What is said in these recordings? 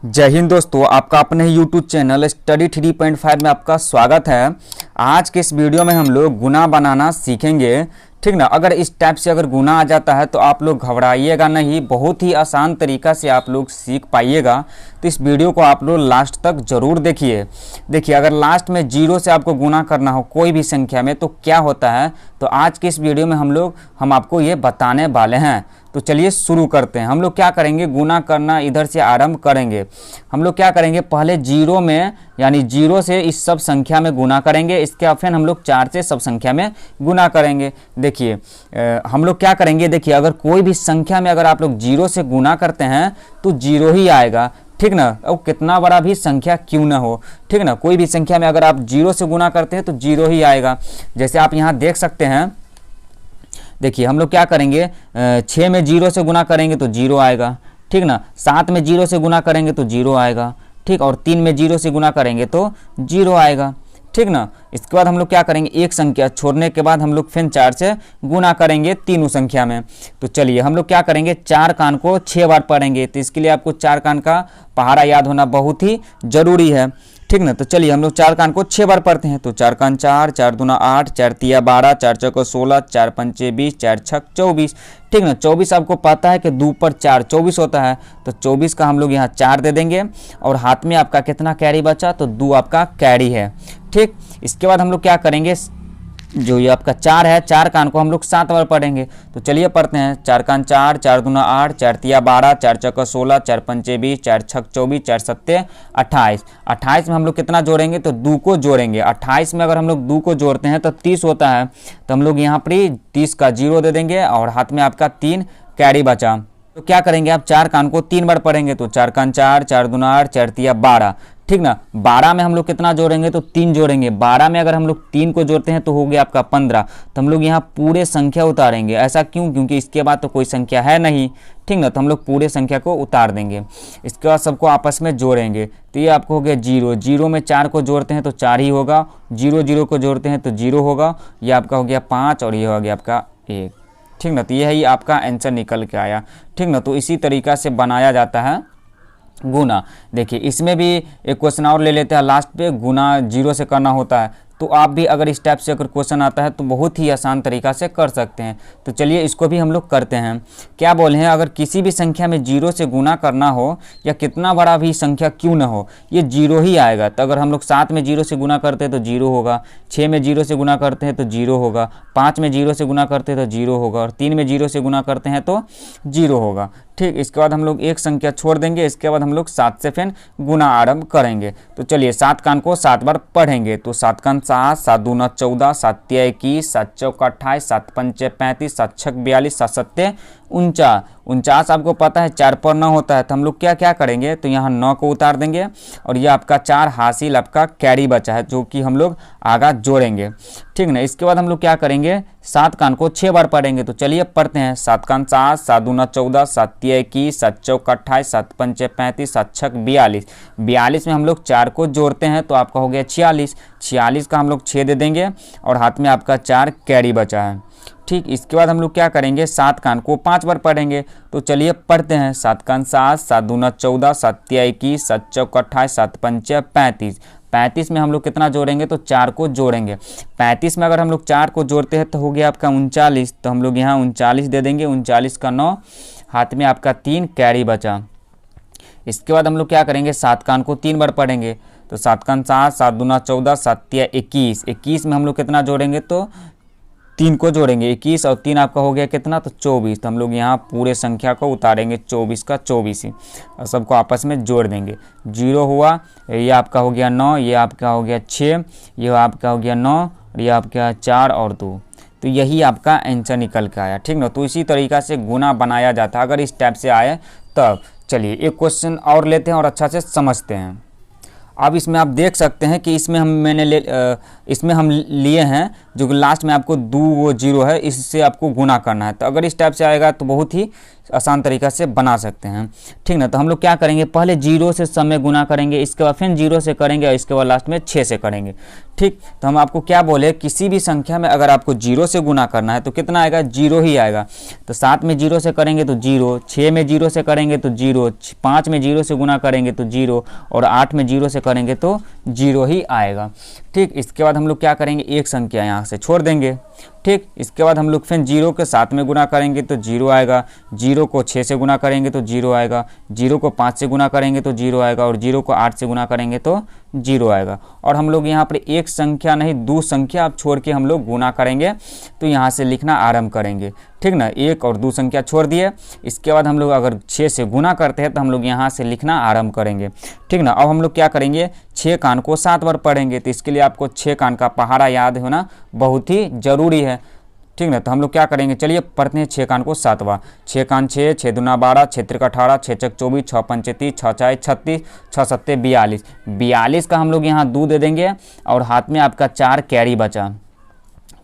जय हिंद दोस्तों, आपका अपने ही यूट्यूब चैनल स्टडी 3.5 में आपका स्वागत है। आज के इस वीडियो में हम लोग गुना बनाना सीखेंगे, ठीक ना। अगर इस टाइप से अगर गुना आ जाता है तो आप लोग घबराइएगा नहीं, बहुत ही आसान तरीका से आप लोग सीख पाइएगा। तो इस वीडियो को आप लोग लास्ट तक जरूर देखिए अगर लास्ट में जीरो से आपको गुना करना हो कोई भी संख्या में तो क्या होता है, तो आज के इस वीडियो में हम आपको ये बताने वाले हैं। तो चलिए शुरू करते हैं। हम लोग क्या करेंगे, गुना करना इधर से आरंभ करेंगे। हम लोग क्या करेंगे, पहले जीरो में यानी जीरो से इस सब संख्या में गुना करेंगे, इसके बाद फिर हम लोग 4 से सब संख्या में गुना करेंगे। देखिए हम लोग क्या करेंगे, देखिए अगर कोई भी संख्या में अगर आप लोग जीरो से गुना करते हैं तो जीरो ही आएगा, ठीक ना। और कितना बड़ा भी संख्या क्यों ना हो, ठीक ना, कोई भी संख्या में अगर आप जीरो से गुना करते हैं तो जीरो ही आएगा। जैसे आप यहाँ देख सकते हैं, देखिए हम लोग क्या करेंगे, 6 में जीरो से गुना करेंगे तो जीरो आएगा, ठीक ना। 7 में जीरो से गुना करेंगे तो जीरो आएगा, ठीक। और 3 में जीरो से गुना करेंगे तो जीरो आएगा, ठीक ना। इसके बाद हम लोग क्या करेंगे, एक संख्या छोड़ने के बाद हम लोग फिर 4 से गुना करेंगे तीनों संख्या में। तो चलिए हम लोग क्या करेंगे, 4 कान को 6 बार पढ़ेंगे। तो इसके लिए आपको 4 कान का पहाड़ा याद होना बहुत ही जरूरी है, ठीक ना। तो चलिए हम लोग 4 कान को 6 बार पढ़ते हैं। तो 4 कान 4, 4 दूना 8, 4 तिया 12, 4 चौको 16, 4 पंचे 20, 4 छक 24, ठीक ना। 24 आपको पता है कि 2 पर 4 24 होता है, तो 24 का हम लोग यहाँ 4 दे देंगे। और हाथ में आपका कितना कैरी बचा, तो 2 आपका कैरी है, ठीक। इसके बाद हम लोग क्या करेंगे, जो ये आपका 4 है, 4 कान को हम लोग 7 बार पढ़ेंगे। तो चलिए पढ़ते हैं। 4 कान 4, 4 दूना 8, 4 तिया 12, 4 चौका 16, 4 पंचे 20, 4 छक 24, 4 सत्ते 28। 28 में हम लोग कितना जोड़ेंगे, तो 2 को जोड़ेंगे। 28 में अगर हम लोग 2 को जोड़ते हैं तो 30 होता है, तो हम लोग यहाँ पर 30 का 0 दे देंगे और हाथ में आपका 3 कैरी बचा। तो क्या करेंगे, आप 4 कान को 3 बार पढ़ेंगे। तो 4 कान 4, 4 दूना 8, 4 तिया 12, ठीक ना। 12 में हम लोग कितना जोड़ेंगे, तो 3 जोड़ेंगे। 12 में अगर हम लोग 3 को जोड़ते हैं तो हो गया आपका 15। तो हम लोग यहाँ पूरे संख्या उतारेंगे। ऐसा क्यों, क्योंकि इसके बाद तो कोई संख्या है नहीं, ठीक ना। तो हम लोग पूरे संख्या को उतार देंगे। इसके बाद सबको आपस में जोड़ेंगे। तो ये आपको हो गया 0। 0 में 4 को जोड़ते हैं तो 4 ही होगा, 0 0 को जोड़ते हैं तो 0 होगा। ये आपका हो गया 5 और ये हो गया आपका 1, ठीक ना। तो ये ही आपका आंसर निकल के आया, ठीक ना। तो इसी तरीका से बनाया जाता है गुना। देखिए इसमें भी एक क्वेश्चन और ले लेते हैं लास्ट पे, गुना 0 से करना होता है। तो आप भी अगर इस टाइप से अगर क्वेश्चन आता है तो बहुत ही आसान तरीका से कर सकते हैं। तो चलिए इसको भी हम लोग करते हैं। क्या बोले हैं, अगर किसी भी संख्या में 0 से गुना करना हो या कितना बड़ा भी संख्या क्यों ना हो, ये 0 ही आएगा। तो अगर हम लोग 7 में 0 से गुना करते हैं तो 0 होगा, 6 में 0 से गुना करते हैं तो 0 होगा, 5 में 0 से गुना करते हैं तो 0 होगा, और 3 में 0 से गुना करते हैं तो 0 होगा, ठीक। इसके बाद हम लोग एक संख्या छोड़ देंगे। इसके बाद हम लोग 7 से फिर गुना आरंभ करेंगे। तो चलिए 7 कान को 7 बार पढ़ेंगे। तो 7 कान 7, 7 दूना 14, 7 तिया 21, 7 चौका 28, 7 पंचे 35, 7 छक 42, 7 सत्ते 49। आपको पता है 4 पर 9 होता है, तो हम लोग क्या क्या करेंगे, तो यहाँ 9 को उतार देंगे और ये आपका 4 हासिल आपका कैरी बचा है जो कि हम लोग आगा जोड़ेंगे, ठीक ना। इसके बाद हम लोग क्या करेंगे, 7 कान को 6 बार पढ़ेंगे। तो चलिए पढ़ते हैं। 7 कान 7, 7 दूना 14, 7 तिया 21, 7 चौका 28, 7 पंचे 35, 7 छक 42। 42 में हम लोग 4 को जोड़ते हैं तो आपका हो गया 46। 46 का हम लोग 6 दे देंगे और हाथ में आपका 4 कैरी बचा है, ठीक। इसके बाद हम लोग क्या करेंगे, 7 कान को 5 बार पढ़ेंगे। तो चलिए पढ़ते हैं। 7 कान 7, 7 दूना 14, 7 तिया 21, 7 चौका 28, 7 पंचे 35। 35 में हम लोग कितना जोड़ेंगे, तो 4 को जोड़ेंगे। 35 में अगर हम लोग 4 को जोड़ते हैं तो हो गया आपका 39। तो हम लोग यहाँ 39 दे देंगे। 39 का 9, हाथ में आपका 3 कैरी बचा। इसके बाद हम लोग क्या करेंगे, 7 कान को 3 बार पढ़ेंगे। तो 7 कान 7, 7 दूना 14, 7 तिया 21। 21 में हम लोग कितना जोड़ेंगे, तो 3 को जोड़ेंगे। 21 और 3 आपका हो गया कितना, तो 24। तो हम लोग यहाँ पूरे संख्या को उतारेंगे, 24 का 24 ही, और सबको आपस में जोड़ देंगे। 0 हुआ, ये आपका हो गया 9, ये आपका हो गया 6, ये आपका हो गया 9, और ये आपका 4 और 2। तो यही आपका आंसर निकल के आया, ठीक ना। तो इसी तरीका से गुना बनाया जाता है अगर इस टाइप से आए तब। चलिए एक क्वेश्चन और लेते हैं और अच्छा से समझते हैं। अब इसमें आप देख सकते हैं कि इसमें हम लिए हैं जो लास्ट में आपको 2 वो 0 है, इससे आपको गुना करना है। तो अगर इस टाइप से आएगा तो बहुत ही आसान तरीका से बना सकते हैं। ठीक ना, तो हम लोग क्या करेंगे, पहले 0 से समय गुना करेंगे, इसके बाद फिर 0 से करेंगे और इसके बाद लास्ट में 6 से करेंगे। ठीक, तो हम आपको क्या बोले, किसी भी संख्या में अगर आपको 0 से गुना करना है तो कितना आएगा, 0 ही आएगा। तो 7 में 0 से करेंगे तो 0, 6 में 0 से करेंगे तो 0, 5 में 0 से गुना करेंगे तो 0 और 8 में 0 से करेंगे तो 0 ही आएगा। ठीक, इसके बाद हम लोग क्या करेंगे, एक संख्या यहाँ से छोड़ देंगे। ठीक, इसके बाद हम लोग फिर 0 के 7 में गुना करेंगे तो 0 आएगा, 0 को 6 से गुना करेंगे तो 0 आएगा, 0 को 5 से गुना करेंगे तो 0 आएगा और 0 को 8 से गुना करेंगे तो 0 आएगा। और हम लोग यहाँ पर एक संख्या नहीं, 2 संख्या अब छोड़ के हम लोग गुना करेंगे, तो यहाँ से लिखना आरंभ करेंगे। ठीक ना, 1 और 2 संख्या छोड़ दिए। इसके बाद हम लोग अगर 6 से गुना करते हैं तो हम लोग यहाँ से लिखना आरंभ करेंगे। ठीक ना, अब हम लोग क्या करेंगे, 6 कान को 7 बार पढ़ेंगे, तो इसके लिए आपको 6 कान का पहाड़ा याद होना बहुत ही ज़रूरी है। ठीक ना, तो हम लोग क्या करेंगे, चलिए पढ़ते हैं 6 कान को 7 बार। 6 कान 6, 6 दूना 12, 6 त्रिक 18, 6 चक 24, 6 पंचे 30, 6 चाय 36, 6 सत्ते 42। 42 का हम लोग यहाँ 2 दे देंगे और हाथ में आपका 4 कैरी बचा।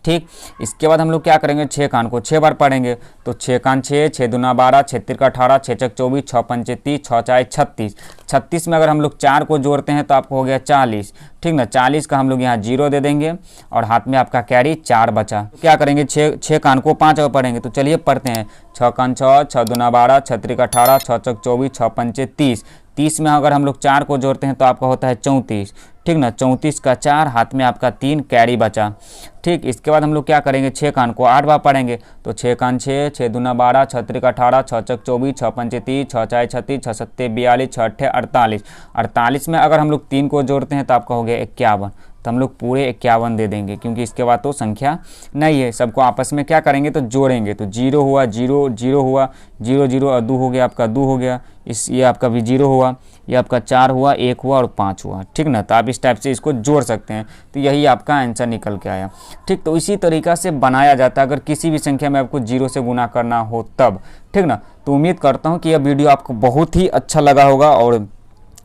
ठीक, इसके बाद हम लोग क्या करेंगे, 6 कान को 6 बार पढ़ेंगे, तो 6 कान 6, 6 दूना 12, 6 त्रिक 18, 6 चक 24, 6 पंचे 30, 6 चाय 36। 36 में अगर हम लोग 4 को जोड़ते हैं तो आपको हो गया 40। ठीक ना, 40 का हम लोग यहाँ 0 दे देंगे और हाथ में आपका कैरी 4 बचा। तो क्या करेंगे, 6 कान को 5 बार पढ़ेंगे, तो चलिए पढ़ते हैं। 6 कान 6, 6 दूना 12, 6 त्रिक 18, 6 चक 24, 6 पंचे 30। 30 में अगर हम लोग 4 को जोड़ते हैं तो आपका होता है 34। ठीक ना, 34 का 4, हाथ में आपका 3 कैरी बचा। ठीक, इसके बाद हम लोग क्या करेंगे, 6 कान को 8 बार पढ़ेंगे, तो 6 कान 6, 6 दूना 12, 6 त्रिक 18, 6 चक 24, 6 पंचे 30, 6 चाय 36, 6 सत्ते 42, 6 अट्ठे 48। 48 में अगर हम लोग 3 को जोड़ते हैं तो आपका हो गया 51। तो हम लोग पूरे 51 दे देंगे, क्योंकि इसके बाद तो संख्या नहीं है। सबको आपस में क्या करेंगे, तो जोड़ेंगे, तो 0 हुआ, 0 0 हुआ, 0 0 और 2 हो गया, आपका 2 हो गया, ये आपका भी 0 हुआ, ये आपका 4 हुआ, 1 हुआ और 5 हुआ। ठीक ना, तो आप इस टाइप से इसको जोड़ सकते हैं, तो यही आपका आंसर निकल के आया। ठीक, तो इसी तरीका से बनाया जाता है अगर किसी भी संख्या में आपको 0 से गुना करना हो तब। ठीक ना, तो उम्मीद करता हूँ कि यह वीडियो आपको बहुत ही अच्छा लगा होगा, और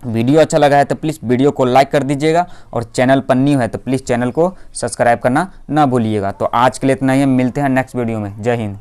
वीडियो अच्छा लगा है तो प्लीज़ वीडियो को लाइक कर दीजिएगा, और चैनल पर न्यू है तो प्लीज़ चैनल को सब्सक्राइब करना ना भूलिएगा। तो आज के लिए इतना ही, हम मिलते हैं नेक्स्ट वीडियो में। जय हिंद।